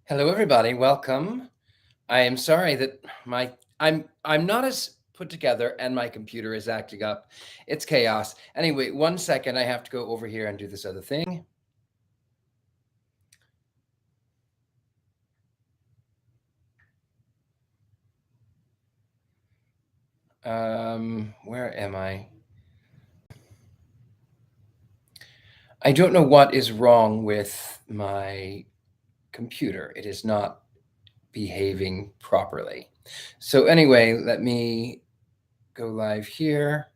Hello, everybody. Welcome. I am sorry that I'm not as put together, and my computer is acting up. It's chaos. Anyway, 1 second. I have to go over here and do this other thing. Where am I? I don't know what is wrong with my computer. It is not behaving properly. So anyway, let me go live here.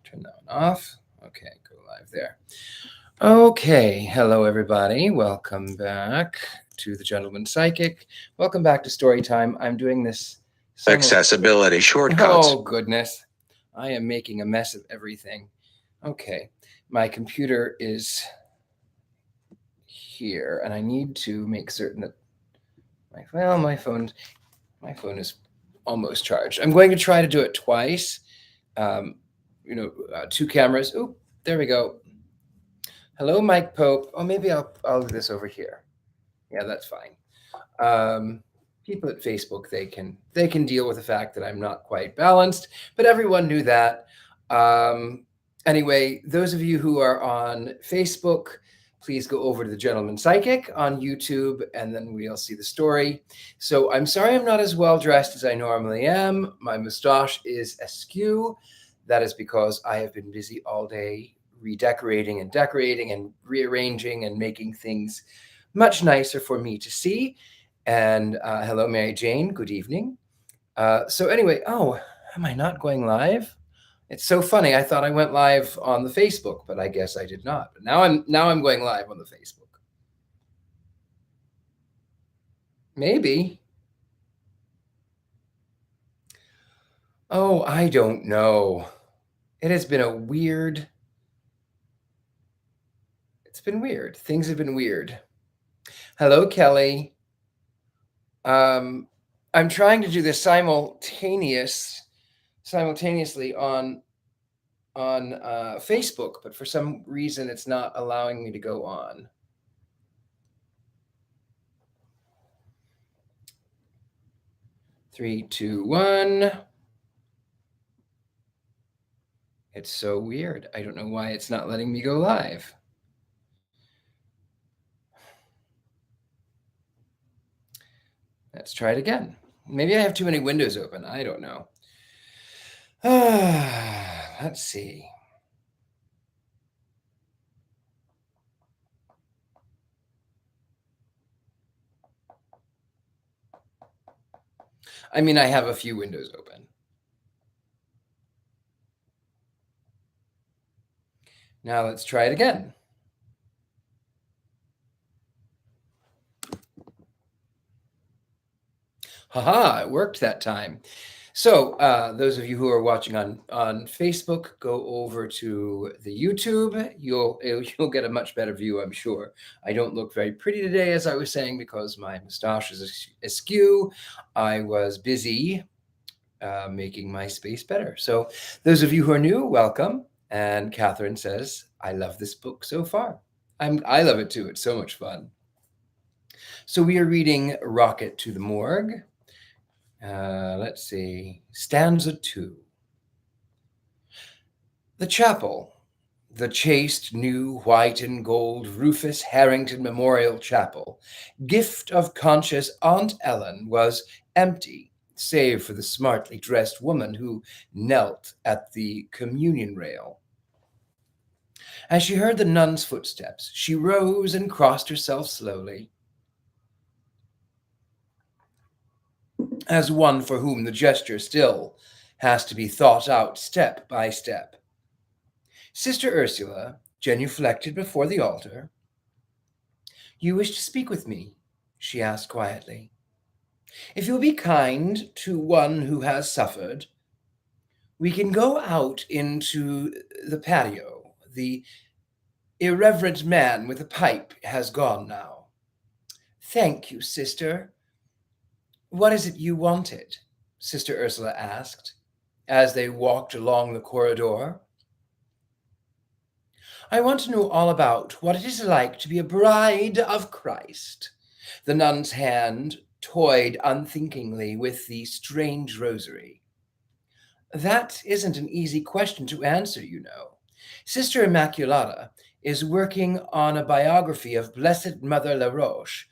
Turn that one off. Okay, go live there. Okay, hello everybody. Welcome back to the Gentleman Psychic. Welcome back to Story Time. I'm doing this accessibility shortcuts. Oh goodness, I am making a mess of everything. Okay, my computer is here, and I need to make certain that my phone is almost charged. I'm going to try to do it twice. Two cameras. Oop, there we go. Hello, Mike Pope. Oh, maybe I'll do this over here. Yeah, that's fine. People at Facebook, they can deal with the fact that I'm not quite balanced, but everyone knew that. Anyway, those of you who are on Facebook, please go over to the Gentleman Psychic on YouTube, and then we'll see the story. So I'm sorry I'm not as well dressed as I normally am. My mustache is askew. That is because I have been busy all day redecorating and decorating and rearranging and making things much nicer for me to see. And hello, Mary Jane. Good evening. So anyway, am I not going live? It's so funny. I thought I went live on the Facebook, but I guess I did not. But now I'm going live on the Facebook. Maybe. Oh, I don't know. It has been it's been weird. Things have been weird. Hello, Kelly. I'm trying to do this simultaneously on Facebook, but for some reason it's not allowing me to go on. Three, two, one. It's so weird. I don't know why it's not letting me go live. Let's try it again. Maybe I have too many windows open. I don't know. Let's see. I mean, I have a few windows open. Now let's try it again. Haha, it worked that time. So those of you who are watching on Facebook, go over to the YouTube. You'll get a much better view, I'm sure. I don't look very pretty today, as I was saying, because my mustache is askew. I was busy making my space better. So those of you who are new, welcome. And Catherine says, I love this book so far. I love it too. It's so much fun. So we are reading Rocket to the Morgue. Let's see, stanza 2. The chapel, the chaste new white and gold Rufus Harrington Memorial Chapel, gift of conscious Aunt Ellen, was empty, save for the smartly dressed woman who knelt at the communion rail. As she heard the nun's footsteps, she rose and crossed herself slowly, as one for whom the gesture still has to be thought out step by step. Sister Ursula genuflected before the altar. You wish to speak with me? She asked quietly. If you'll be kind to one who has suffered, we can go out into the patio. The irreverent man with the pipe has gone now. Thank you, sister. What is it you wanted? Sister Ursula asked as they walked along the corridor. I want to know all about what it is like to be a bride of Christ. The nun's hand toyed unthinkingly with the strange rosary. That isn't an easy question to answer, you know. Sister Immaculata is working on a biography of Blessed Mother La Roche,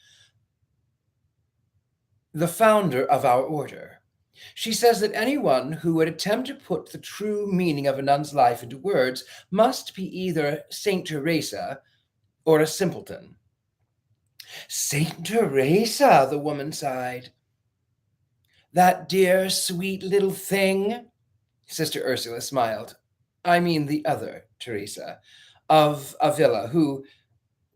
the founder of our order. She says that anyone who would attempt to put the true meaning of a nun's life into words must be either Saint Teresa or a simpleton. Saint Teresa, the woman sighed. That dear, sweet little thing? Sister Ursula smiled. I mean the other Teresa, of Avila, who...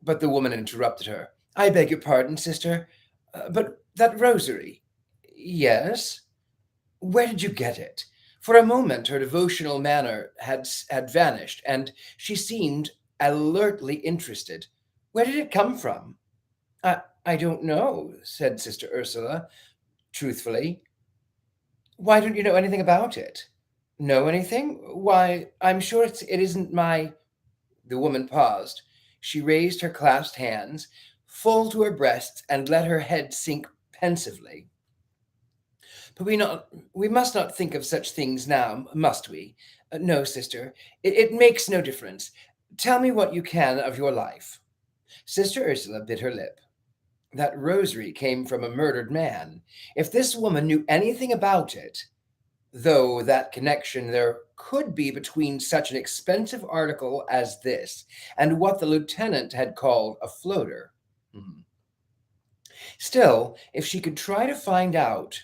But the woman interrupted her. I beg your pardon, sister, but that rosary... Yes? Where did you get it? For a moment her devotional manner had vanished, and she seemed alertly interested. Where did it come from? I don't know, said Sister Ursula, truthfully. Why don't you know anything about it? Know anything? Why, I'm sure it isn't my... The woman paused. She raised her clasped hands full to her breasts and let her head sink pensively. But we must not think of such things now, must we? No, sister, it makes no difference. Tell me what you can of your life. Sister Ursula bit her lip. That rosary came from a murdered man. If this woman knew anything about it, though that connection there could be between such an expensive article as this and what the lieutenant had called a floater. Still, if she could try to find out,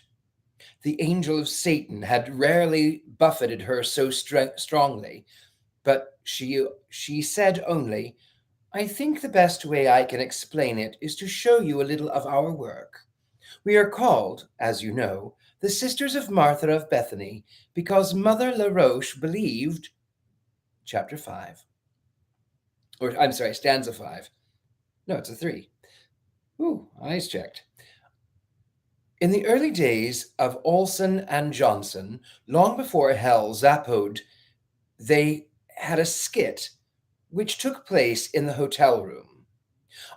the angel of Satan had rarely buffeted her so strongly, but she said only, I think the best way I can explain it is to show you a little of our work. We are called, as you know, the Sisters of Martha of Bethany, because Mother La Roche believed, chapter 5, or I'm sorry, stanza 5. No, it's a 3. Ooh, eyes checked. In the early days of Olson and Johnson, long before hell zappoed, they had a skit which took place in the hotel room.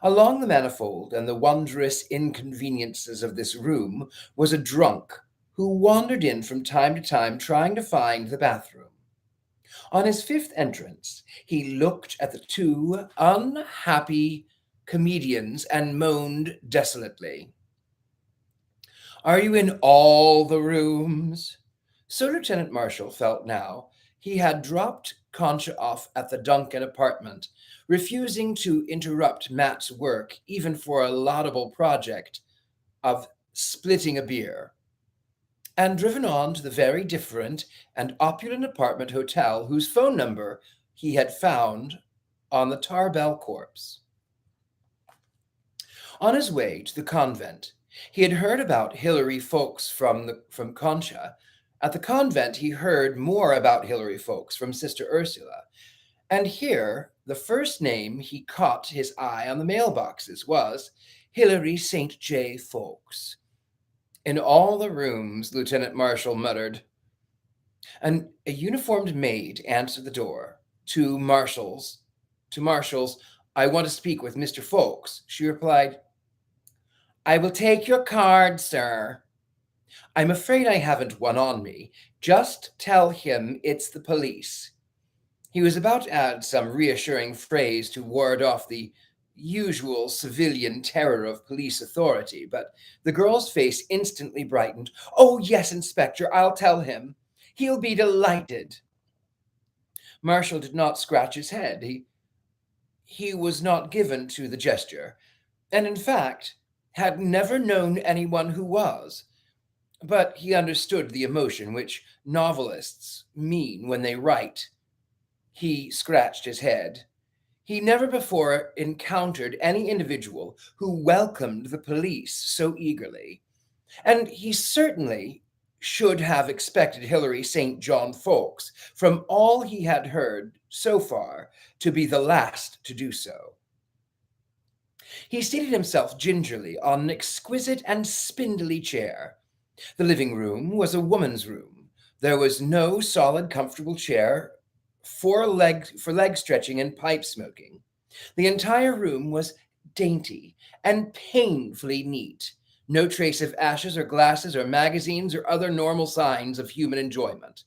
Along the manifold and the wondrous inconveniences of this room was a drunk who wandered in from time to time trying to find the bathroom. On his 5th entrance, he looked at the 2 unhappy comedians and moaned desolately. Are you in all the rooms? So Lieutenant Marshall felt now. He had dropped Concha off at the Duncan apartment, refusing to interrupt Matt's work even for a laudable project of splitting a beer, and driven on to the very different and opulent apartment hotel whose phone number he had found on the Tarbell corpse. On his way to the convent, he had heard about Hilary Folks from Concha. At the convent, he heard more about Hilary Folks from Sister Ursula. And here, the first name he caught his eye on the mailboxes was Hilary St. J. Folks. In all the rooms, Lieutenant Marshall muttered. And a uniformed maid answered the door. To Marshall's, I want to speak with Mr. Folks. She replied, I will take your card, sir. I'm afraid I haven't one on me. Just tell him it's the police. He was about to add some reassuring phrase to ward off the usual civilian terror of police authority, but the girl's face instantly brightened. Oh, yes, Inspector, I'll tell him. He'll be delighted. Marshall did not scratch his head. He was not given to the gesture, and in fact had never known anyone who was. But he understood the emotion which novelists mean when they write. He scratched his head. He never before encountered any individual who welcomed the police so eagerly, and he certainly should have expected Hilary St. John Folks, from all he had heard so far, to be the last to do so. He seated himself gingerly on an exquisite and spindly chair. The living room was a woman's room. There was no solid, comfortable chair for leg stretching and pipe smoking. The entire room was dainty and painfully neat. No trace of ashes or glasses or magazines or other normal signs of human enjoyment.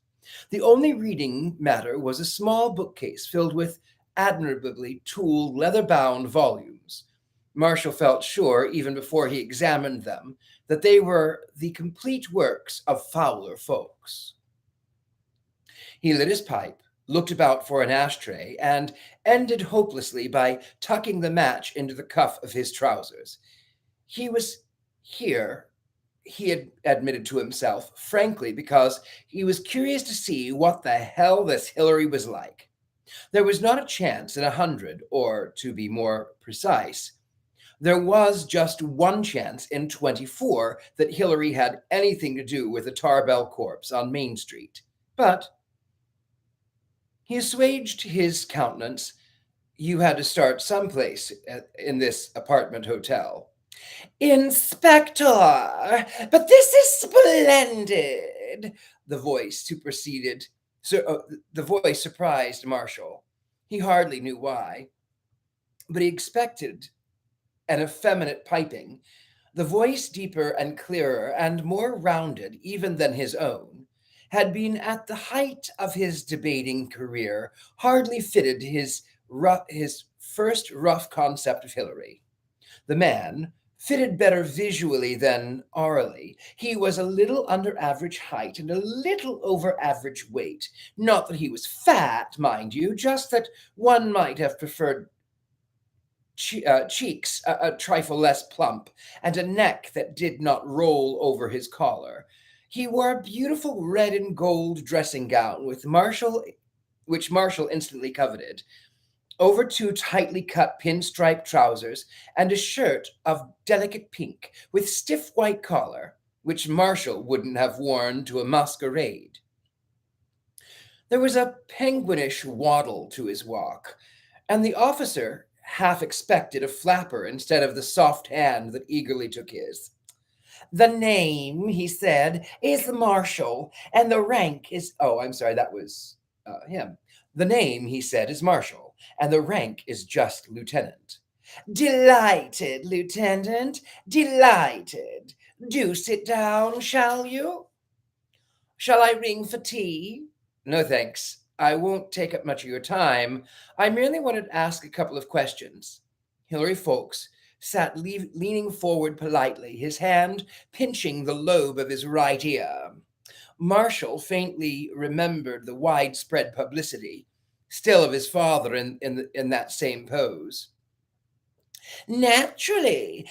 The only reading matter was a small bookcase filled with admirably tooled, leather bound volumes. Marshall felt sure, even before he examined them, that they were the complete works of fouler folks. He lit his pipe, looked about for an ashtray, and ended hopelessly by tucking the match into the cuff of his trousers. He was here, he had admitted to himself, frankly, because he was curious to see what the hell this Hillary was like. There was not a chance in 100, or to be more precise, there was just one chance in 24 that Hillary had anything to do with a Tarbell corpse on Main Street. But he assuaged his countenance. You had to start someplace in this apartment hotel. Inspector, but this is splendid. The voice superseded. The voice surprised Marshall. He hardly knew why, but he expected an effeminate piping. The voice, deeper and clearer and more rounded even than his own, had been at the height of his debating career, hardly fitted his first rough concept of Hillary. The man fitted better visually than orally. He was a little under average height and a little over average weight. Not that he was fat, mind you, just that one might have preferred cheeks a trifle less plump, and a neck that did not roll over his collar. He wore a beautiful red and gold dressing gown which Marshall instantly coveted, over two tightly cut pinstripe trousers, and a shirt of delicate pink with stiff white collar, which Marshall wouldn't have worn to a masquerade. There was a penguinish waddle to his walk, and the officer half expected a flapper instead of the soft hand that eagerly took his. The name, he said, is Marshall, and the rank is. Oh, I'm sorry, that was him. The name, he said, is Marshall, and the rank is just lieutenant. Delighted, Lieutenant, delighted. Do sit down, shall you? Shall I ring for tea? No, thanks. I won't take up much of your time. I merely wanted to ask a couple of questions. Hilary Folks sat leaning forward politely, his hand pinching the lobe of his right ear. Marshall faintly remembered the widespread publicity, still of his father in that same pose. Naturally,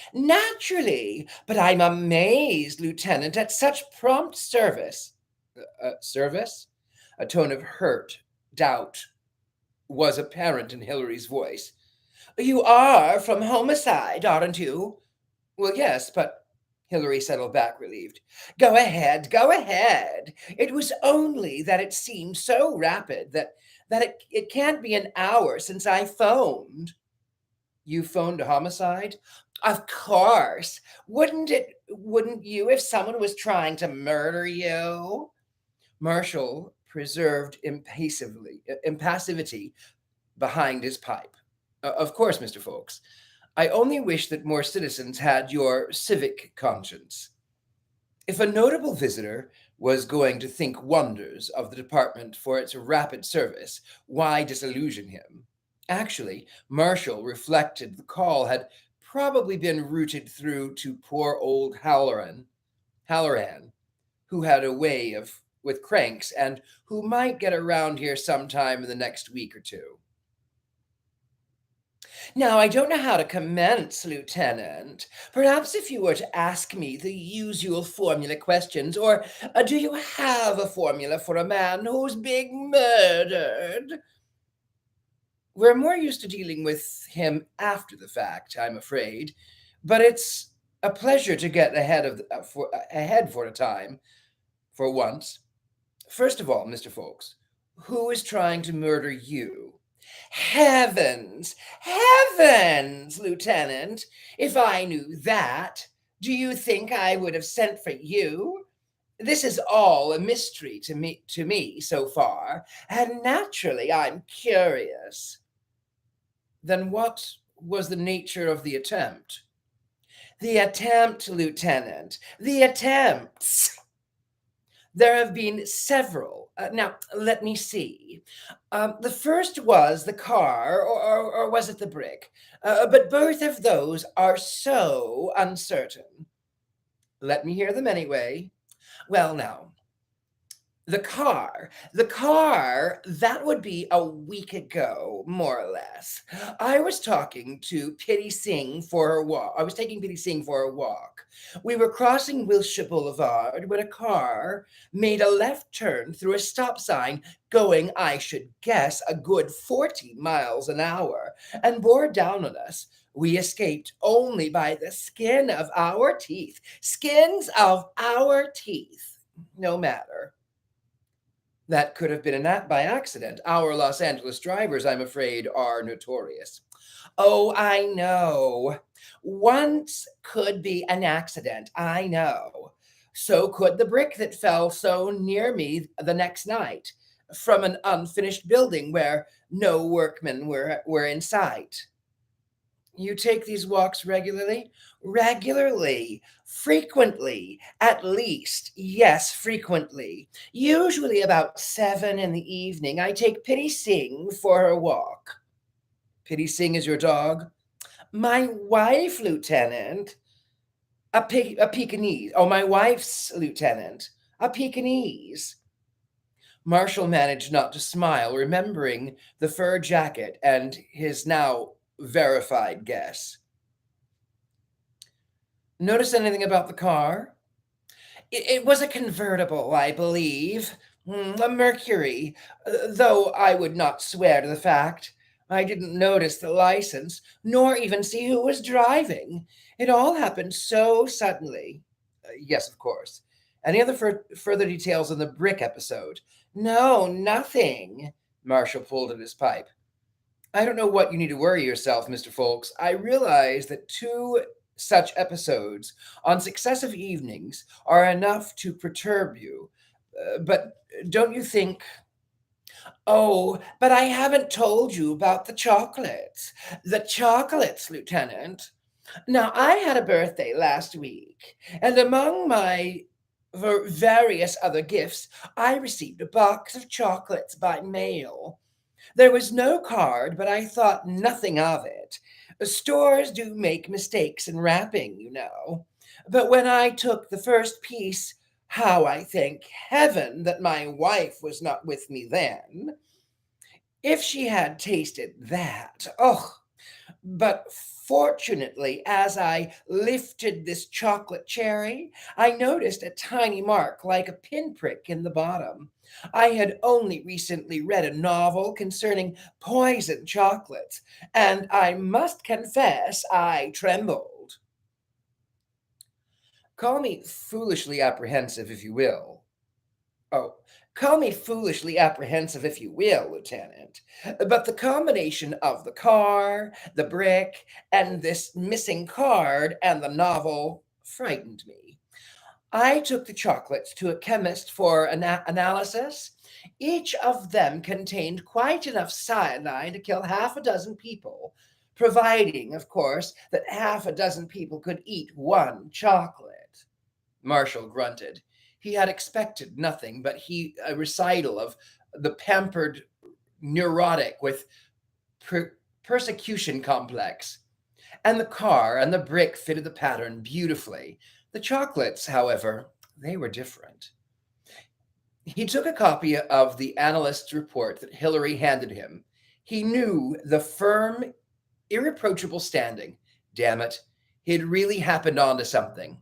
but I'm amazed, Lieutenant, at such prompt service. Service? A tone of hurt, doubt, was apparent in Hilary's voice. You are from homicide, aren't you? Well, yes, but Hilary settled back, relieved. Go ahead, go ahead. It was only that it seemed so rapid that it can't be an hour since I phoned. You phoned a homicide? Of course. Wouldn't you if someone was trying to murder you? Marshall preserved impassivity behind his pipe. Of course, Mr. Folks. I only wish that more citizens had your civic conscience. If a notable visitor was going to think wonders of the department for its rapid service, why disillusion him? Actually, Marshall reflected the call had probably been routed through to poor old Halloran, who had a way with cranks and who might get around here sometime in the next week or two. Now, I don't know how to commence, Lieutenant. Perhaps if you were to ask me the usual formula questions, or do you have a formula for a man who's being murdered? We're more used to dealing with him after the fact, I'm afraid, but it's a pleasure to get ahead for a time, for once. First of all, Mr. Folks, who is trying to murder you? Heavens, heavens, Lieutenant! If I knew that, do you think I would have sent for you? This is all a mystery to me so far, and naturally I'm curious. Then what was the nature of the attempt? The attempt, Lieutenant. The attempts. There have been several. Now, let me see. The first was the car, or was it the brick? But both of those are so uncertain. Let me hear them anyway. Well, now, the car, that would be a week ago, more or less. I was talking to Pitty Singh for her walk. I was taking Pitty Singh for a walk. We were crossing Wilshire Boulevard when a car made a left turn through a stop sign going, I should guess, a good 40 miles an hour and bore down on us. We escaped only by the skin of our teeth. Skins of our teeth. No matter. That could have been by accident. Our Los Angeles drivers, I'm afraid, are notorious. Oh, I know. Once could be an accident, I know. So could the brick that fell so near me the next night from an unfinished building where no workmen were in sight. You take these walks regularly? Regularly, frequently, at least. Yes, frequently. Usually about 7 in the evening, I take Pitty Singh for her walk. Pitty Singh is your dog? My wife, Lieutenant. A Pekingese. Oh, my wife's Lieutenant. A Pekingese. Marshall managed not to smile, remembering the fur jacket and his now verified guess. Notice anything about the car? It was a convertible, I believe. A Mercury, though I would not swear to the fact. I didn't notice the license, nor even see who was driving. It all happened so suddenly. Yes, of course. Any other further details on the brick episode? No, nothing. Marshall pulled at his pipe. I don't know what you need to worry yourself, Mr. Folks. I realize that 2 such episodes on successive evenings are enough to perturb you. But don't you think? Oh, but I haven't told you about the chocolates. The chocolates, Lieutenant. Now, I had a birthday last week, and among my various other gifts, I received a box of chocolates by mail. There was no card, but I thought nothing of it. Stores do make mistakes in wrapping, you know. But when I took the first piece, how I thank heaven that my wife was not with me then. If she had tasted that, oh, but fortunately, as I lifted this chocolate cherry, I noticed a tiny mark like a pinprick in the bottom. I had only recently read a novel concerning poison chocolates, and I must confess I trembled. Call me foolishly apprehensive if you will. Oh, call me foolishly apprehensive if you will, Lieutenant, but the combination of the car, the brick, and this missing card and the novel frightened me. I took the chocolates to a chemist for analysis. Each of them contained quite enough cyanide to kill half a dozen people, providing, of course, that half a dozen people could eat one chocolate. Marshall grunted. He had expected nothing but a recital of the pampered neurotic with persecution complex. And the car and the brick fitted the pattern beautifully. The chocolates, however, they were different. He took a copy of the analyst's report that Hillary handed him. He knew the firm, irreproachable standing. Damn it, he'd really happened onto something.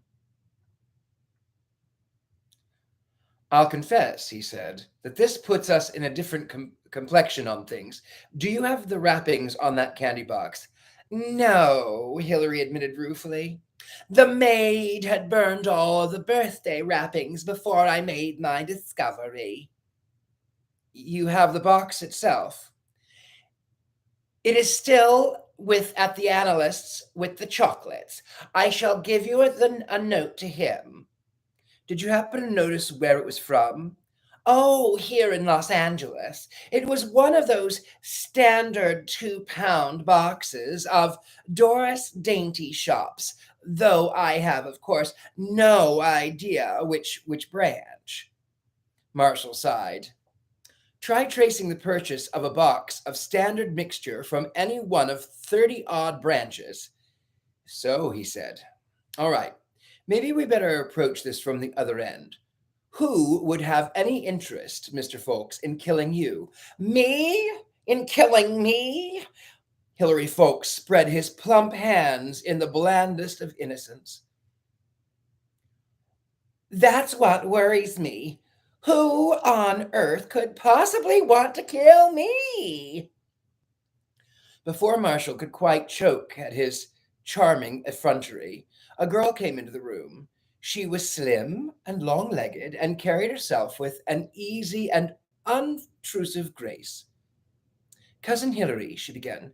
I'll confess, he said, that this puts us in a different complexion on things. Do you have the wrappings on that candy box? No, Hillary admitted ruefully. The maid had burned all the birthday wrappings before I made my discovery. You have the box itself? It is still at the analyst's with the chocolates. I shall give you a note to him. Did you happen to notice where it was from? Oh, here in Los Angeles. It was one of those standard 2-pound boxes of Doris Dainty shops, though I have, of course, no idea which branch. Marshall sighed. Try tracing the purchase of a box of standard mixture from any one of 30 odd branches. So, he said, all right, maybe we better approach this from the other end. Who would have any interest, Mr. Folks, in killing you? Me? In killing me? Hilary Folks spread his plump hands in the blandest of innocence. That's what worries me. Who on earth could possibly want to kill me? Before Marshall could quite choke at his charming effrontery, a girl came into the room. She was slim and long-legged and carried herself with an easy and unobtrusive grace. Cousin Hilary, she began.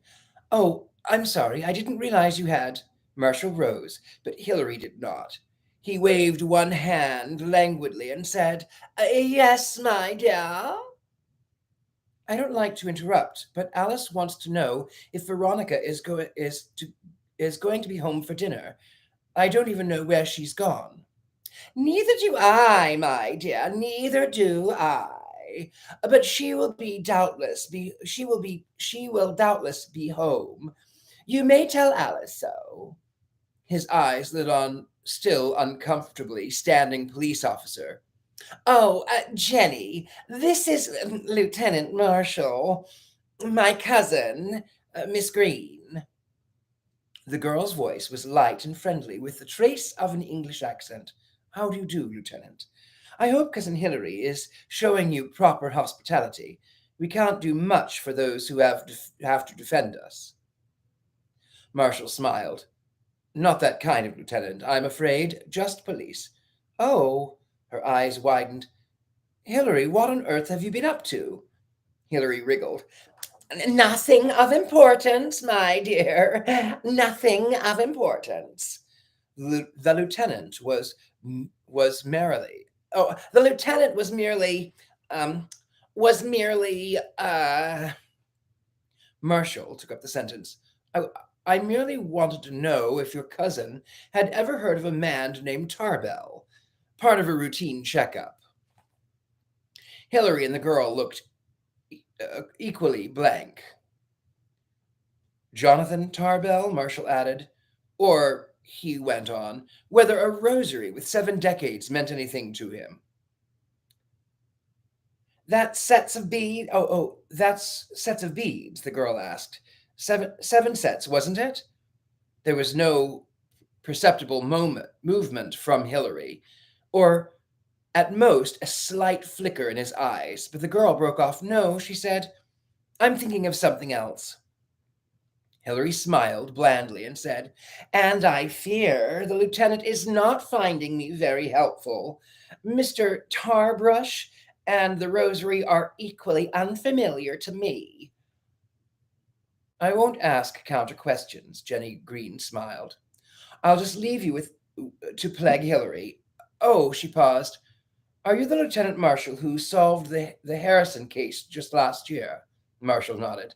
Oh, I'm sorry, I didn't realize you had. Marshall rose, but Hilary did not. He waved one hand languidly and said, Yes, my dear. I don't like to interrupt, but Alice wants to know if Veronica is going to be home for dinner. I don't even know where she's gone. Neither do I, my dear, neither do I. But she will doubtless be home. You may tell Alice so. His eyes lit on still uncomfortably standing police officer. Oh, Jenny, this is Lieutenant Marshall, my cousin, Miss Green. The girl's voice was light and friendly, with the trace of an English accent. How do you do, Lieutenant? I hope Cousin Hilary is showing you proper hospitality. We can't do much for those who have to defend us. Marshall smiled. Not that kind of lieutenant, I'm afraid. Just police. Oh, her eyes widened. Hilary, what on earth have you been up to? Hilary wriggled. Nothing of importance, my dear. Nothing of importance. The lieutenant was merely. Oh, the lieutenant was merely. Was merely. Marshall took up the sentence. I merely wanted to know if your cousin had ever heard of a man named Tarbell. Part of a routine checkup. Hilary and the girl looked equally blank. Jonathan Tarbell, Marshall added, or, he went on, whether a rosary with 7 decades meant anything to him. That's sets of beads, the girl asked. Seven sets, wasn't it? There was no perceptible movement from Hilary, or at most a slight flicker in his eyes, but the girl broke off. No, she said, I'm thinking of something else. Hilary smiled blandly and said, And I fear the lieutenant is not finding me very helpful. Mr. Tarbrush and the rosary are equally unfamiliar to me. I won't ask counter questions, Jenny Green smiled. I'll just leave you to plague Hilary. Oh, she paused. Are you the Lieutenant Marshal who solved the Harrison case just last year? Marshall nodded.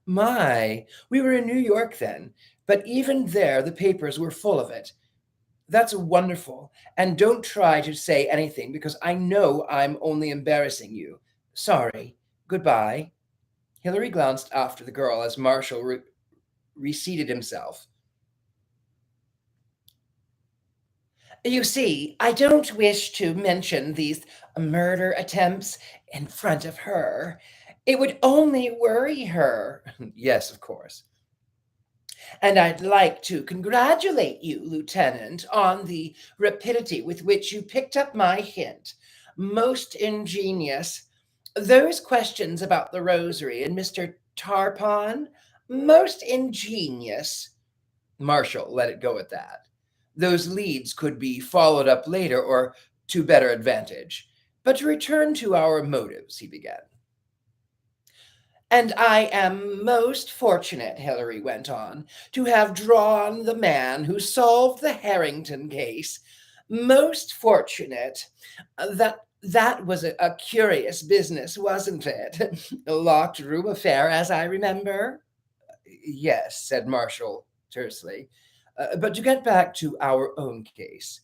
My, we were in New York then, but even there the papers were full of it. That's wonderful, and don't try to say anything because I know I'm only embarrassing you. Sorry. Goodbye. Hilary glanced after the girl as Marshall reseated himself. You see, I don't wish to mention these murder attempts in front of her. It would only worry her. Yes, of course. And I'd like to congratulate you, Lieutenant, on the rapidity with which you picked up my hint. Most ingenious. Those questions about the rosary and Mr. Tarpon, most ingenious. Marshall let it go at that. Those leads could be followed up later or to better advantage. But to return to our motives, he began. And I am most fortunate, Hilary went on, to have drawn the man who solved the Harrington case. Most fortunate. That was a curious business, wasn't it? A locked room affair, as I remember. Yes, said Marshall tersely. But to get back to our own case,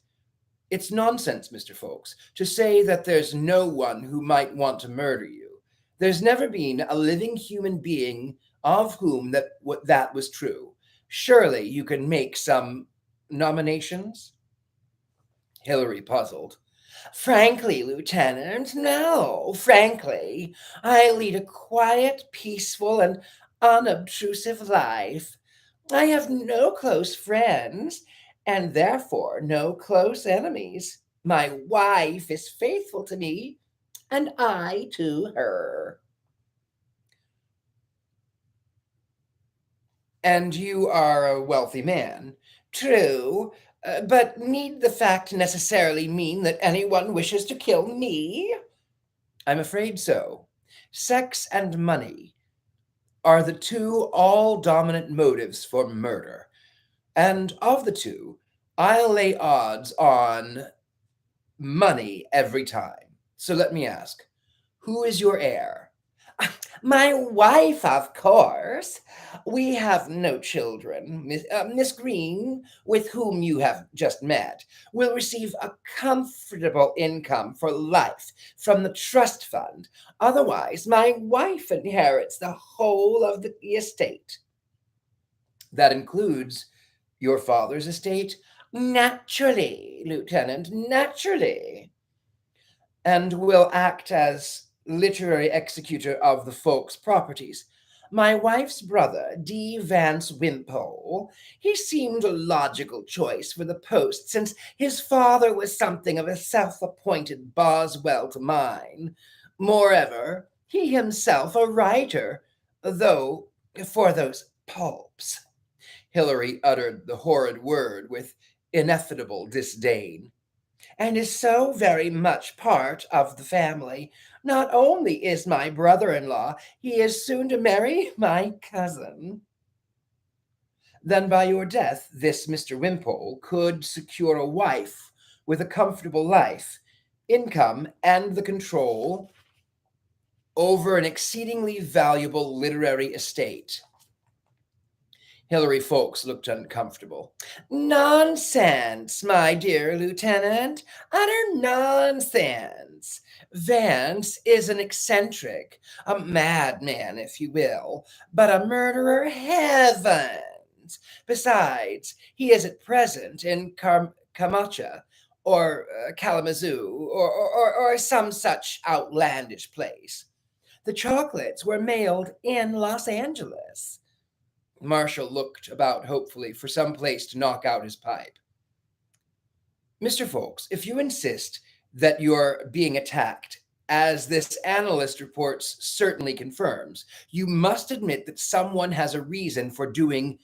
it's nonsense, Mr. Folks, to say that there's no one who might want to murder you. There's never been a living human being of whom that was true. Surely you can make some nominations? Hilary puzzled. Frankly, Lieutenant, no. Frankly, I lead a quiet, peaceful, and unobtrusive life. I have no close friends, and therefore no close enemies. My wife is faithful to me, and I to her. And you are a wealthy man. True, but need the fact necessarily mean that anyone wishes to kill me? I'm afraid so. Sex and money are the two all dominant motives for murder. And of the two, I'll lay odds on money every time. So let me ask, who is your heir? My wife, of course. We have no children. Miss Green, with whom you have just met, will receive a comfortable income for life from the trust fund. Otherwise, my wife inherits the whole of the estate. That includes your father's estate? Naturally, Lieutenant, naturally. And will act as literary executor of the folks' properties. My wife's brother, D. Vance Wimpole, he seemed a logical choice for the post, since his father was something of a self-appointed Boswell to mine. Moreover, he himself a writer, though for those pulps. Hilary uttered the horrid word with ineffable disdain. And is so very much part of the family. Not only is my brother-in-law, he is soon to marry my cousin. Then by your death, this Mr. Wimpole could secure a wife with a comfortable life, income, and the control over an exceedingly valuable literary estate. Hilary Folks looked uncomfortable. Nonsense, my dear Lieutenant. Utter nonsense. Vance is an eccentric, a madman, if you will, but a murderer. Heavens! Besides, he is at present in Camacha, or Kalamazoo, or some such outlandish place. The chocolates were mailed in Los Angeles. Marshall looked about hopefully for some place to knock out his pipe. Mr. Folks, if you insist that you're being attacked, as this analyst reports certainly confirms, you must admit that someone has a reason for doing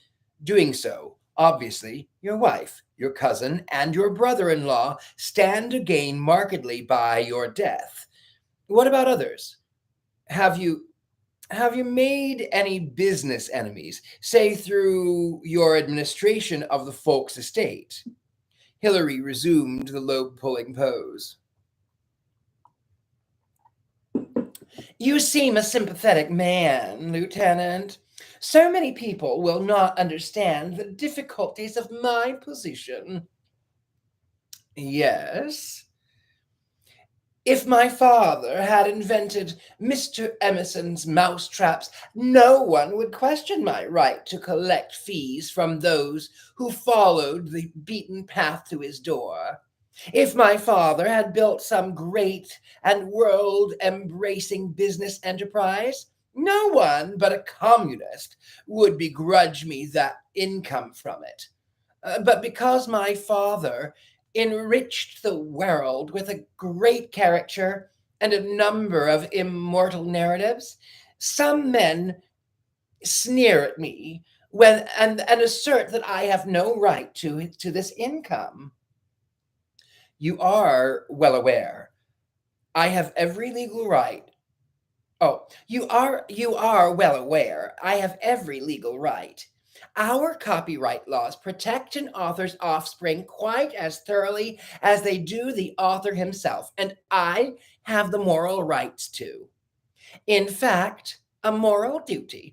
so. Obviously, your wife, your cousin, and your brother-in-law stand to gain markedly by your death. What about others? Have you have you made any business enemies, say through your administration of the Folks estate? Hilary resumed the lobe pulling pose. You seem a sympathetic man, Lieutenant. So many people will not understand the difficulties of my position. Yes. If my father had invented Mr. Emerson's mousetraps, no one would question my right to collect fees from those who followed the beaten path to his door. If my father had built some great and world-embracing business enterprise, no one but a communist would begrudge me that income from it. But because my father enriched the world with a great character and a number of immortal narratives, some men sneer at me and assert that I have no right to this income. You are well aware. I have every legal right. Oh, you are well aware. I have every legal right. Our copyright laws protect an author's offspring quite as thoroughly as they do the author himself, and I have the moral rights to. In fact, a moral duty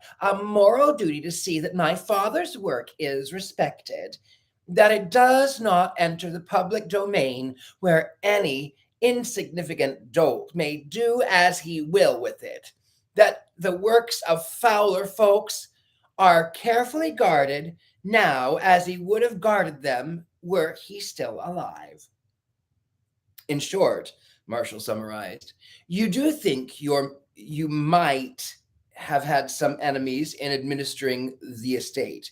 to see that my father's work is respected, that it does not enter the public domain where any insignificant dolt may do as he will with it, that the works of fouler folks are carefully guarded now as he would have guarded them were he still alive. In short, Marshall summarized, you do think you might have had some enemies in administering the estate.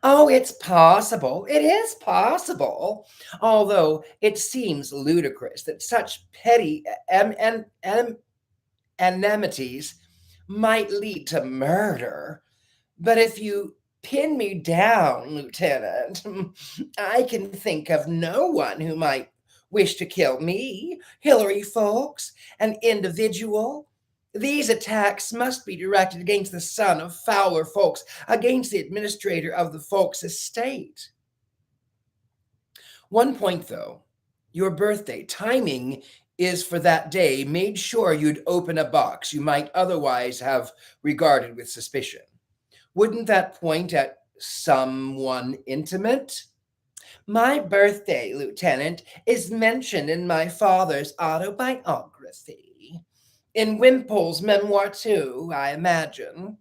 Oh, it's possible. It is possible. Although it seems ludicrous that such petty enmities might lead to murder. But if you pin me down, Lieutenant, I can think of no one who might wish to kill me, Hillary Folks, an individual. These attacks must be directed against the son of Fowler Folks, against the administrator of the Folks estate. One point, though, your birthday timing is for that day made sure you'd open a box you might otherwise have regarded with suspicion. Wouldn't that point at someone intimate? My birthday, Lieutenant, is mentioned in my father's autobiography. In Wimpole's memoir, too, I imagine.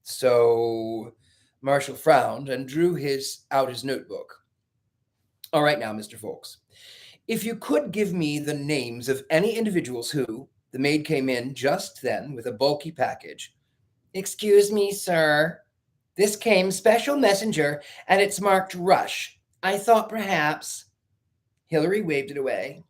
So Marshall frowned and drew out his notebook. All right now, Mr. Folks, if you could give me the names of any individuals who, the maid came in just then with a bulky package. Excuse me, sir. This came special messenger, and it's marked Rush. I thought perhaps. Hillary waved it away.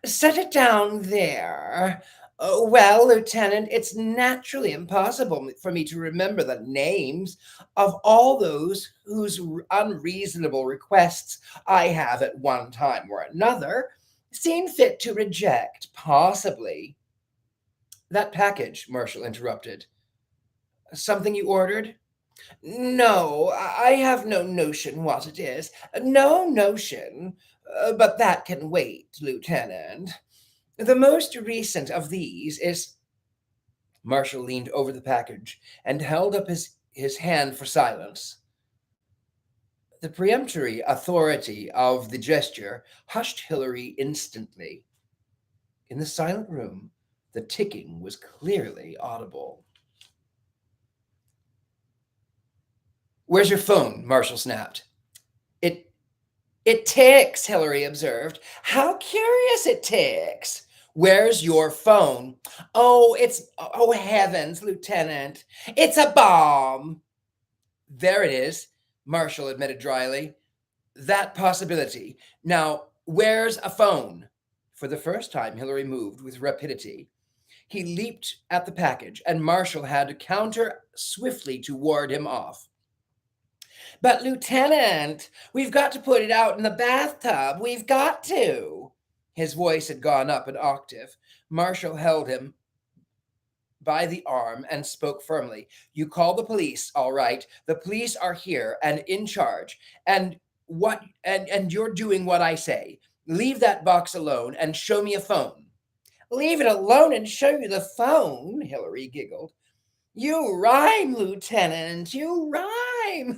Set it down there. Well, Lieutenant, it's naturally impossible for me to remember the names of all those whose unreasonable requests I have at one time or another seen fit to reject, possibly. That package, Marshall interrupted. Something you ordered? No, I have no notion what it is. No notion, but that can wait, Lieutenant. The most recent of these is. Marshall leaned over the package and held up his hand for silence. The peremptory authority of the gesture hushed Hillary instantly. In the silent room, the ticking was clearly audible. Where's your phone? Marshall snapped. It ticks, Hillary observed. How curious it ticks. Where's your phone? Oh, heavens, Lieutenant. It's a bomb. There it is, Marshall admitted dryly. That possibility. Now, where's a phone? For the first time, Hillary moved with rapidity. He leaped at the package, and Marshall had to counter swiftly to ward him off. But, Lieutenant, we've got to put it out in the bathtub. We've got to. His voice had gone up an octave. Marshall held him by the arm and spoke firmly. You call the police, all right. The police are here and in charge. And you're doing what I say. Leave that box alone and show me a phone. Leave it alone and show you the phone, Hillary giggled. You rhyme, Lieutenant, you rhyme.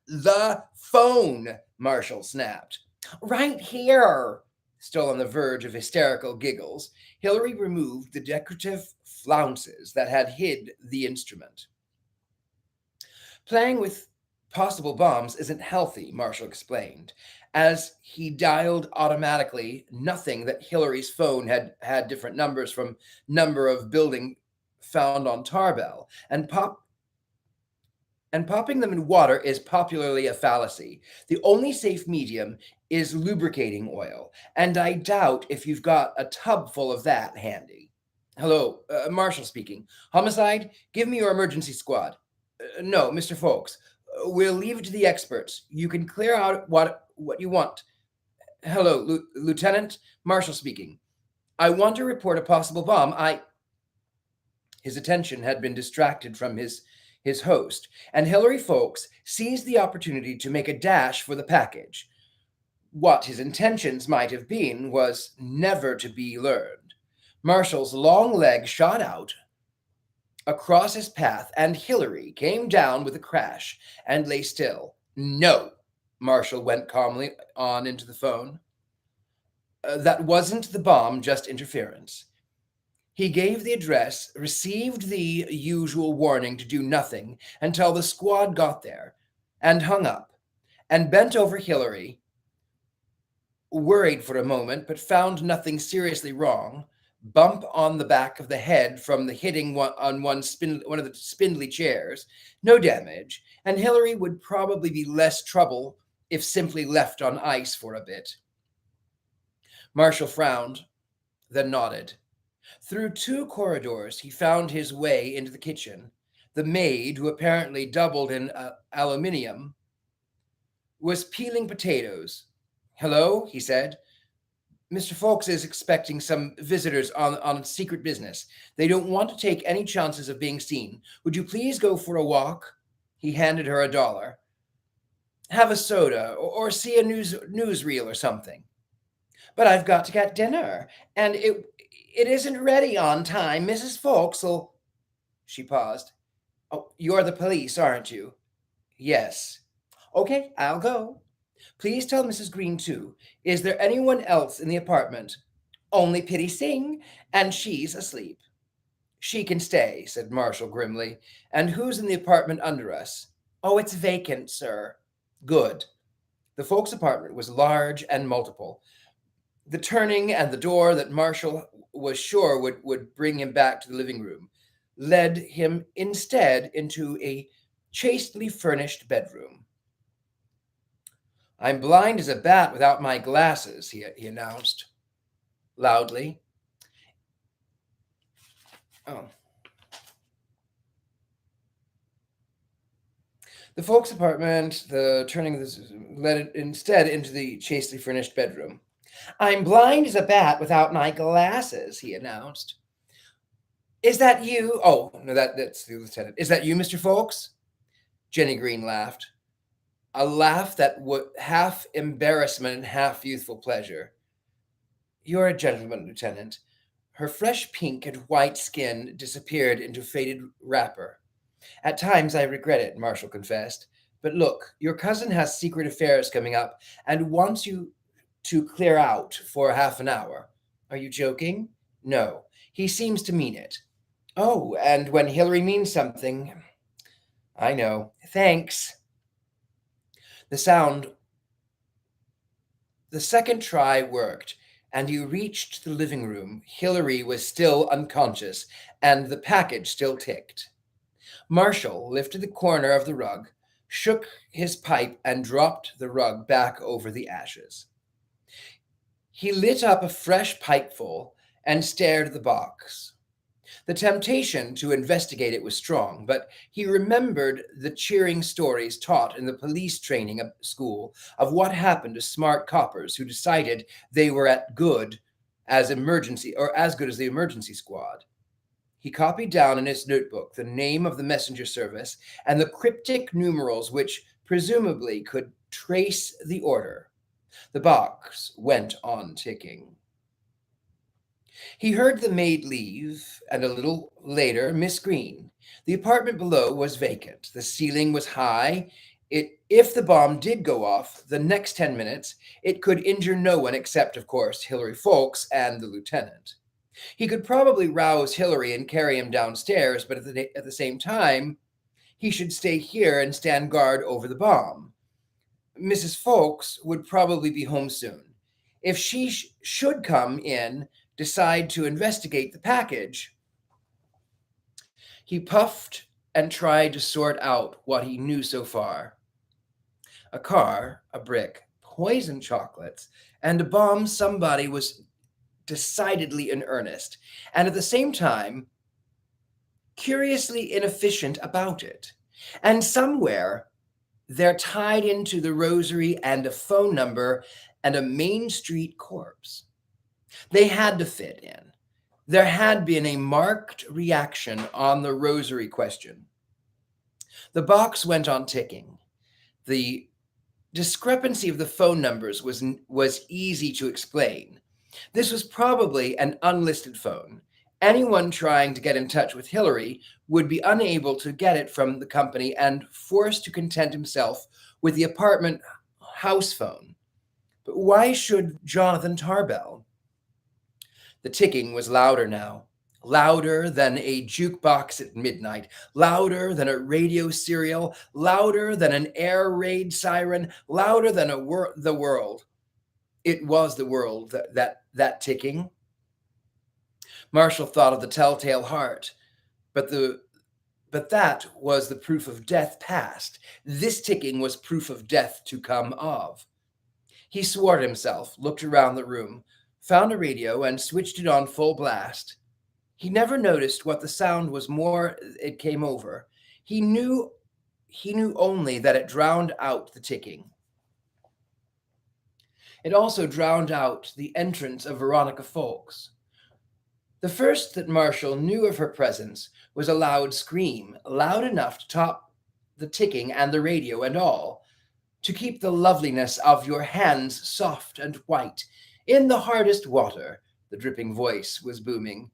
The phone, Marshall snapped. Right here. Still on the verge of hysterical giggles, Hillary removed the decorative flounces that had hid the instrument. Playing with possible bombs isn't healthy, Marshall explained, as he dialed automatically, nothing that Hillary's phone had different numbers from number of building found on Tarbell, and popping them in water is popularly a fallacy. The only safe medium is lubricating oil, and I doubt if you've got a tub full of that handy. Hello, Marshall speaking. Homicide, give me your emergency squad. No, Mr. Folks, we'll leave it to the experts. You can clear out what you want. Hello, Lieutenant, Marshall speaking. I want to report a possible bomb. His attention had been distracted from his his host, and Hilary Folks seized the opportunity to make a dash for the package. What his intentions might have been was never to be learned. Marshall's long leg shot out across his path, and Hilary came down with a crash and lay still. No, Marshall went calmly on into the phone. That wasn't the bomb, just interference. He gave the address, received the usual warning to do nothing until the squad got there, and hung up, and bent over Hilary, worried for a moment, but found nothing seriously wrong. Bump on the back of the head from the hitting on one of the spindly chairs. No damage, and Hilary would probably be less trouble if simply left on ice for a bit. Marshall frowned, then nodded. Through 2 corridors, he found his way into the kitchen. The maid, who apparently doubled in aluminium, was peeling potatoes. "Hello," he said. "Mr. Folks is expecting some visitors on secret business. They don't want to take any chances of being seen. Would you please go for a walk?" He handed her $1. "Have a soda or see a newsreel or something." "But I've got to get dinner, and it isn't ready on time. Mrs. Folks'll..." She paused. "Oh, you're the police, aren't you?" "Yes." "Okay, I'll go. Please tell Mrs. Green, too. Is there anyone else in the apartment?" "Only Pitty Singh, and she's asleep." "She can stay," said Marshall grimly. "And who's in the apartment under us?" "Oh, it's vacant, sir." "Good." The Folks' apartment was large and multiple. The turning and the door that Marshall was sure would bring him back to the living room led him instead into a chastely furnished bedroom. "I'm blind as a bat without my glasses," he announced loudly. Oh. The Folks' apartment, the turning this led it instead into the chastely furnished bedroom. "I'm blind as a bat without my glasses," he announced. "Is that you?" "Oh, no, that's the lieutenant. Is that you, Mr. Folks?" Jenny Green laughed. A laugh that was half embarrassment and half youthful pleasure. "You're a gentleman, Lieutenant." Her fresh pink and white skin disappeared into faded wrapper. "At times I regret it," Marshall confessed. "But look, your cousin has secret affairs coming up and wants you to clear out for half an hour." "Are you joking?" "No. He seems to mean it." "Oh, and when Hilary means something..." "I know. Thanks." The second try worked, and he reached the living room. Hilary was still unconscious, and the package still ticked. Marshall lifted the corner of the rug, shook his pipe, and dropped the rug back over the ashes. He lit up a fresh pipeful and stared at the box. The temptation to investigate it was strong, but he remembered the cheering stories taught in the police training school of what happened to smart coppers who decided they were as good as the emergency squad. He copied down in his notebook the name of the messenger service and the cryptic numerals which presumably could trace the order. The box went on ticking. He heard the maid leave, and a little later Miss Green. The apartment below was vacant. The ceiling was high. If the bomb did go off the next 10 minutes, it could injure no one except, of course, Hilary Folks and the lieutenant. He could probably rouse Hilary and carry him downstairs, but at the same time, he should stay here and stand guard over the bomb. Mrs. Folks would probably be home soon. If she should come in, decide to investigate the package. He puffed and tried to sort out what he knew so far. A car, a brick, poison chocolates, and a bomb. Somebody was decidedly in earnest, and at the same time, curiously inefficient about it. And somewhere, they're tied into the rosary and a phone number and a Main Street corpse. They had to fit in. There had been a marked reaction on the rosary question. The box went on ticking. The discrepancy of the phone numbers was easy to explain. This was probably an unlisted phone. Anyone trying to get in touch with Hillary would be unable to get it from the company and forced to content himself with the apartment house phone. But why should Jonathan Tarbell? The ticking was louder now, louder than a jukebox at midnight, louder than a radio serial, louder than an air raid siren, louder than the world. It was the world that ticking. Marshall thought of the telltale heart, but that was the proof of death past. This ticking was proof of death to come of. He swore to himself, looked around the room, found a radio, and switched it on full blast. He never noticed what the sound was more it came over. He knew only that it drowned out the ticking. It also drowned out the entrance of Veronica Folks. The first that Marshall knew of her presence was a loud scream, loud enough to top the ticking and the radio and all, to keep the loveliness of your hands soft and white. In the hardest water, the dripping voice was booming.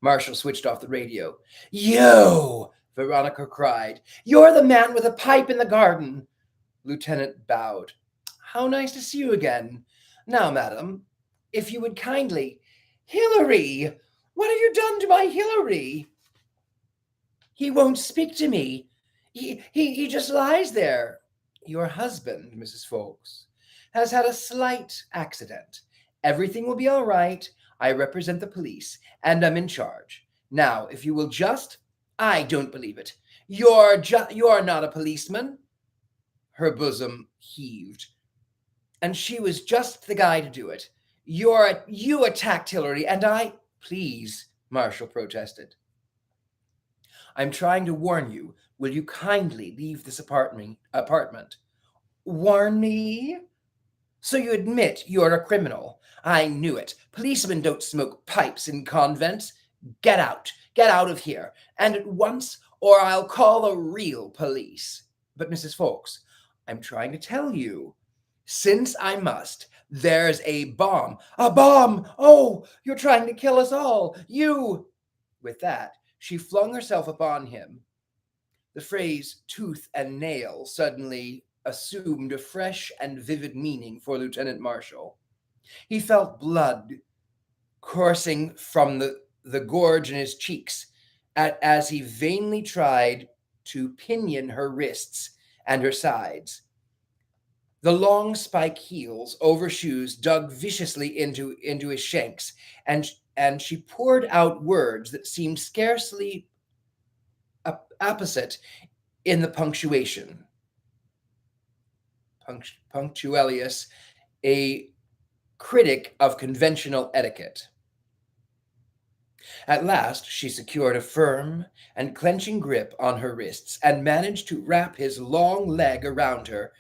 Marshall switched off the radio. You! Veronica cried. You're the man with a pipe in the garden. Lieutenant bowed. How nice to see you again. Now, madam, if you would kindly... Hillary! What have you done to my Hillary? He won't speak to me. He just lies there. Your husband, Mrs. Folks, has had a slight accident. Everything will be all right. I represent the police, and I'm in charge. Now, if you will just... I don't believe it. You're not a policeman. Her bosom heaved. And she was just the guy to do it. You attacked Hillary, and I... Please, Marshall protested. I'm trying to warn you. Will you kindly leave this apartment? Warn me? So you admit you're a criminal? I knew it. Policemen don't smoke pipes in convents. Get out. Get out of here. And at once, or I'll call the real police. But Mrs. Folks, I'm trying to tell you. Since I must, there's a bomb. A bomb! Oh, you're trying to kill us all. You... With that, she flung herself upon him. The phrase tooth and nail suddenly assumed a fresh and vivid meaning for Lieutenant Marshall. He felt blood coursing from the gorge in his cheeks as he vainly tried to pinion her wrists and her sides. The long spike heels over shoes dug viciously into his shanks, and she poured out words that seemed scarcely apposite in the punctuation. Punctualius, a critic of conventional etiquette. At last, she secured a firm and clenching grip on her wrists and managed to wrap his long leg around her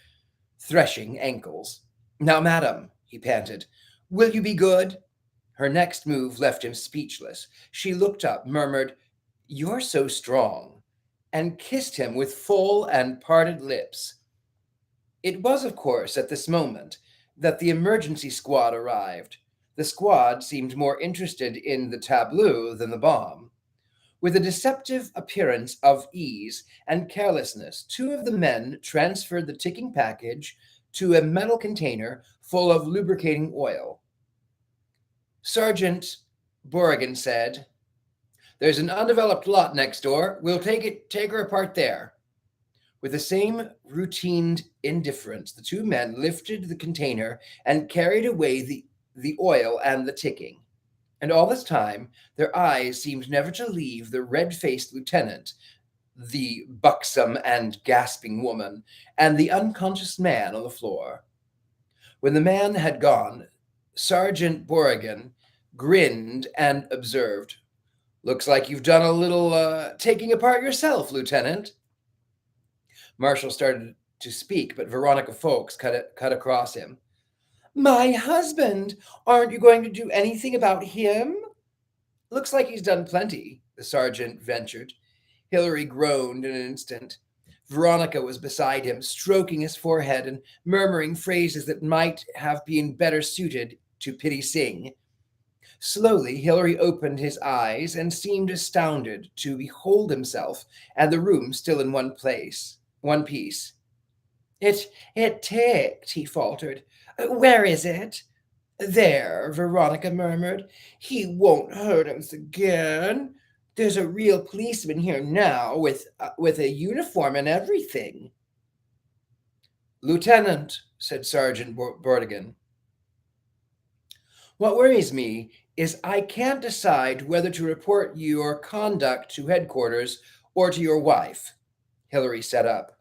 threshing ankles. Now, madam, he panted, will you be good? Her next move left him speechless. She looked up, murmured, You're so strong, and kissed him with full and parted lips. It was, of course, at this moment that the emergency squad arrived. The squad seemed more interested in the tableau than the bomb. With a deceptive appearance of ease and carelessness, two of the men transferred the ticking package to a metal container full of lubricating oil. Sergeant Borrigan said, There's an undeveloped lot next door. We'll take her apart there. With the same routine indifference, the two men lifted the container and carried away the oil and the ticking. And all this time, their eyes seemed never to leave the red-faced lieutenant, the buxom and gasping woman, and the unconscious man on the floor. When the man had gone, Sergeant Borrigan grinned and observed, Looks like you've done a little taking apart yourself, Lieutenant. Marshall started to speak, but Veronica Folks cut across him. My husband! Aren't you going to do anything about him? Looks like he's done plenty, the sergeant ventured. Hillary groaned in an instant. Veronica was beside him, stroking his forehead and murmuring phrases that might have been better suited to Pity Sing. Slowly, Hilary opened his eyes and seemed astounded to behold himself and the room still in one piece. It ticked, he faltered. Where is it? There, Veronica murmured. He won't hurt us again. There's a real policeman here now, with a uniform and everything. Lieutenant, said Sergeant Bordigan, what worries me is I can't decide whether to report your conduct to headquarters or to your wife. Hilary sat up.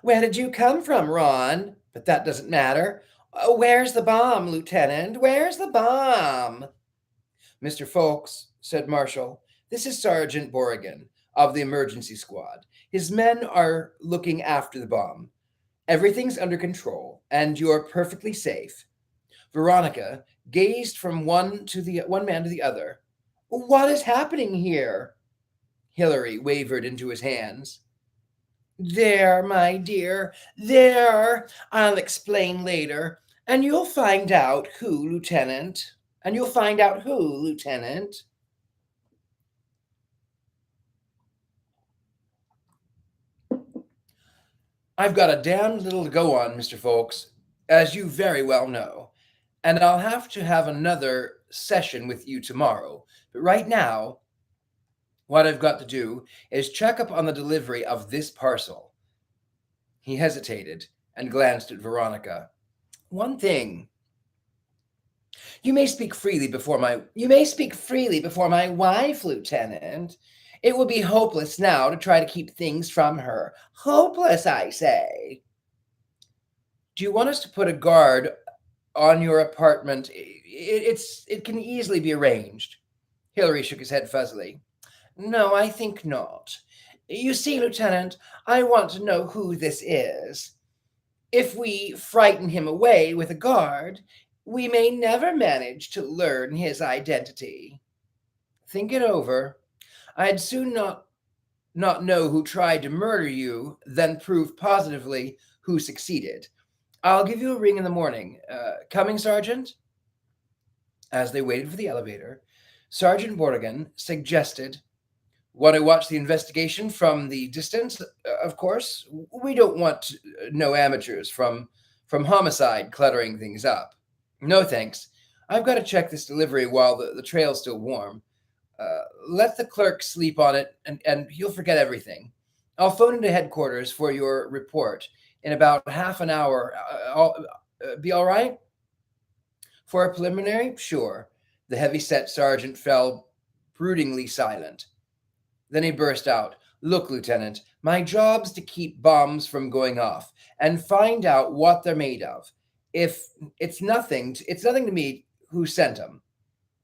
Where did you come from, Ron? But that doesn't matter. Where's the bomb, Lieutenant? Where's the bomb? Mr. Folks, said Marshall, this is Sergeant Borrigan of the emergency squad. His men are looking after the bomb. Everything's under control, and you're perfectly safe. Veronica gazed from one man to the other. What is happening here? Hilary wavered into his hands. There, my dear, there. I'll explain later, and you'll find out who, Lieutenant. I've got a damned little to go on, Mr. Folks, as you very well know, and I'll have to have another session with you tomorrow. But right now, what I've got to do is check up on the delivery of this parcel. He hesitated and glanced at Veronica. One thing. You may speak freely before my wife, Lieutenant. It would be hopeless now to try to keep things from her. Hopeless, I say. Do you want us to put a guard on your apartment? It can easily be arranged. Hilary shook his head fuzzily. No, I think not. You see, Lieutenant, I want to know who this is. If we frighten him away with a guard, we may never manage to learn his identity. Think it over. I'd soon not know who tried to murder you than prove positively who succeeded. I'll give you a ring in the morning. Coming, Sergeant? As they waited for the elevator, Sergeant Bordigan suggested, want to watch the investigation from the distance? Of course. We don't want no amateurs from homicide cluttering things up. No, thanks. I've got to check this delivery while the trail's still warm. Let the clerk sleep on it, and he'll forget everything. I'll phone into headquarters for your report in about half an hour. Be all right? For a preliminary? Sure. The heavy-set sergeant fell broodingly silent. Then he burst out, Look, Lieutenant, my job's to keep bombs from going off and find out what they're made of. If it's nothing to me who sent them,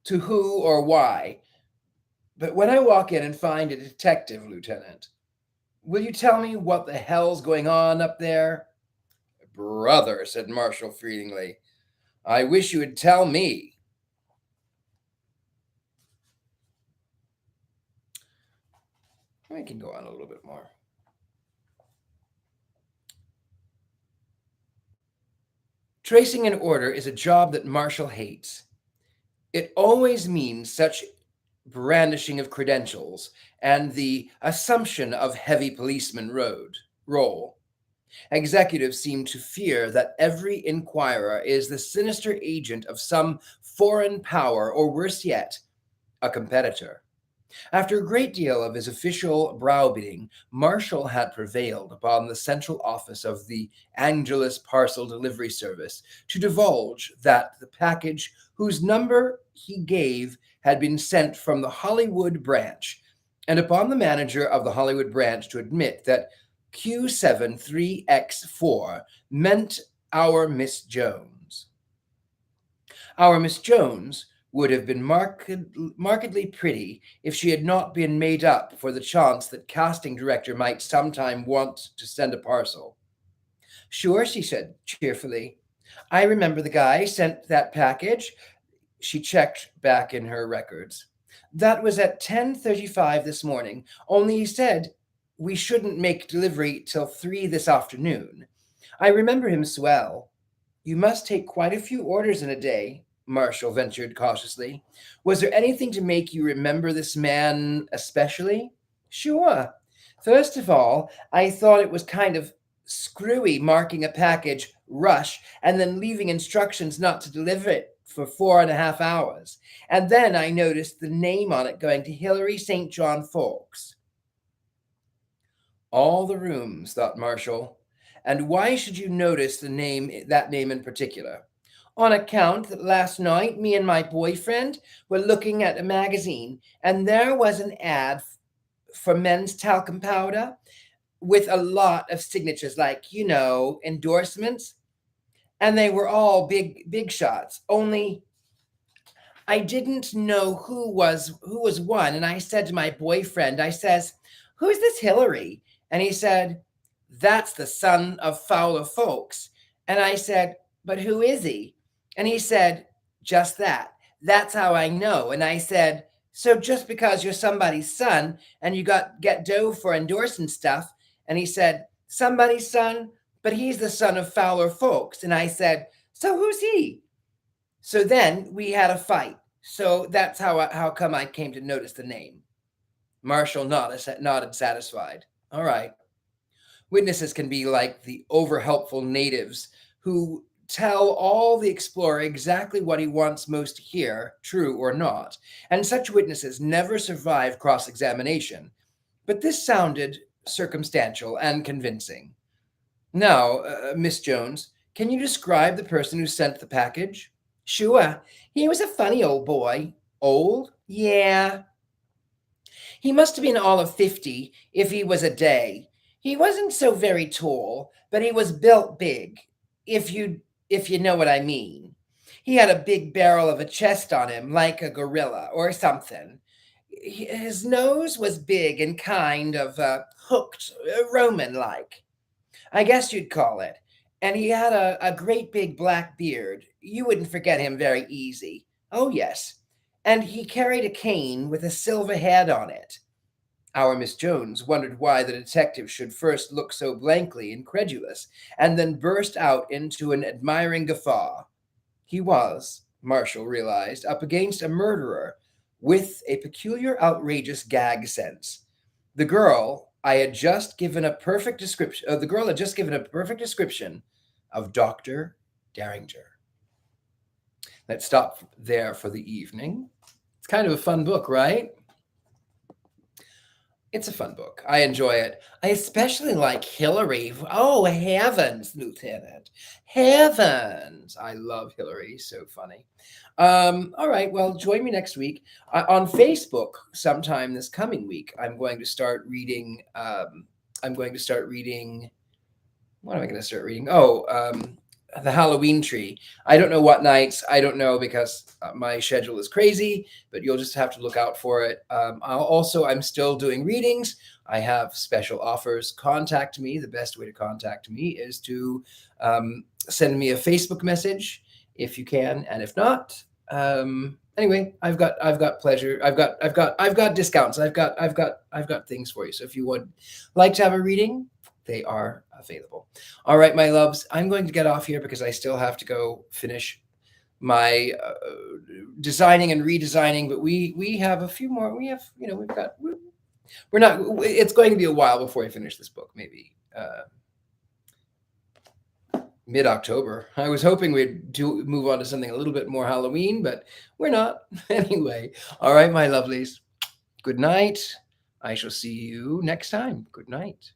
to who or why. But when I walk in and find a detective, Lieutenant, will you tell me what the hell's going on up there? Brother, said Marshall feelingly, I wish you would tell me. I can go on a little bit more. Tracing an order is a job that Marshall hates. It always means such brandishing of credentials and the assumption of heavy policeman role. Executives seem to fear that every inquirer is the sinister agent of some foreign power, or worse yet, a competitor. After a great deal of his official browbeating, Marshall had prevailed upon the central office of the Angelus Parcel Delivery Service to divulge that the package whose number he gave had been sent from the Hollywood branch, and upon the manager of the Hollywood branch to admit that Q73X4 meant our Miss Jones. Our Miss Jones would have been markedly pretty if she had not been made up for the chance that casting director might sometime want to send a parcel. Sure, she said cheerfully. I remember the guy sent that package. She checked back in her records. That was at 10:35 this morning, only he said we shouldn't make delivery till 3 this afternoon. I remember him swell. You must take quite a few orders in a day, Marshall ventured cautiously. Was there anything to make you remember this man especially? Sure. First of all, I thought it was kind of screwy marking a package rush and then leaving instructions not to deliver it for 4.5 hours. And then I noticed the name on it going to Hilary St. John Fawkes. All the rooms, thought Marshall. And why should you notice that name in particular? On account that last night me and my boyfriend were looking at a magazine and there was an ad for men's talcum powder with a lot of signatures, like, endorsements. And they were all big shots. Only I didn't know who was one. And I said to my boyfriend, I says, "Who's this Hillary?" And he said, "That's the son of Fowler Folks." And I said, "But who is he?" And he said, "Just that. That's how I know." And I said, "So just because you're somebody's son and you get dough for endorsing stuff?" And he said, "Somebody's son, but he's the son of Fowler Folks." And I said, "So who's he?" So then we had a fight. So that's how come I came to notice the name. Marshall nodded satisfied. All right. Witnesses can be like the over-helpful natives who tell all the explorer exactly what he wants most to hear, true or not. And such witnesses never survive cross-examination. But this sounded circumstantial and convincing. Now, Miss Jones, can you describe the person who sent the package? Sure. He was a funny old boy. Old? Yeah. He must have been all of 50 if he was a day. He wasn't so very tall, but he was built big, if you know what I mean. He had a big barrel of a chest on him, like a gorilla or something. His nose was big and kind of hooked, Roman-like, I guess you'd call it. And he had a great big black beard. You wouldn't forget him very easy. Oh, yes. And he carried a cane with a silver head on it. Our Miss Jones wondered why the detective should first look so blankly incredulous and then burst out into an admiring guffaw. He was, Marshall realized, up against a murderer with a peculiar outrageous gag sense. The girl had just given a perfect description of Dr. Derringer. Let's stop there for the evening. It's kind of a fun book, right? It's a fun book. I enjoy it. I especially like Hillary. Oh, heavens, Lieutenant. Heavens. I love Hillary. So funny. All right. Well, join me next week on Facebook sometime this coming week. I'm going to start reading. What am I going to start reading? The Halloween Tree. I don't know what nights. I don't know because my schedule is crazy, but you'll just have to look out for it. I'm still doing readings. I have special offers. Contact me. The best way to contact me is to send me a Facebook message if you can, and if not, anyway, I've got pleasure. I've got discounts. I've got things for you. So if you would like to have a reading, they are available. All right, my loves, I'm going to get off here because I still have to go finish my designing and redesigning, but we have a few more. It's going to be a while before I finish this book, maybe mid-October. I was hoping we'd move on to something a little bit more Halloween, but we're not. Anyway, all right, my lovelies, good night. I shall see you next time. Good night.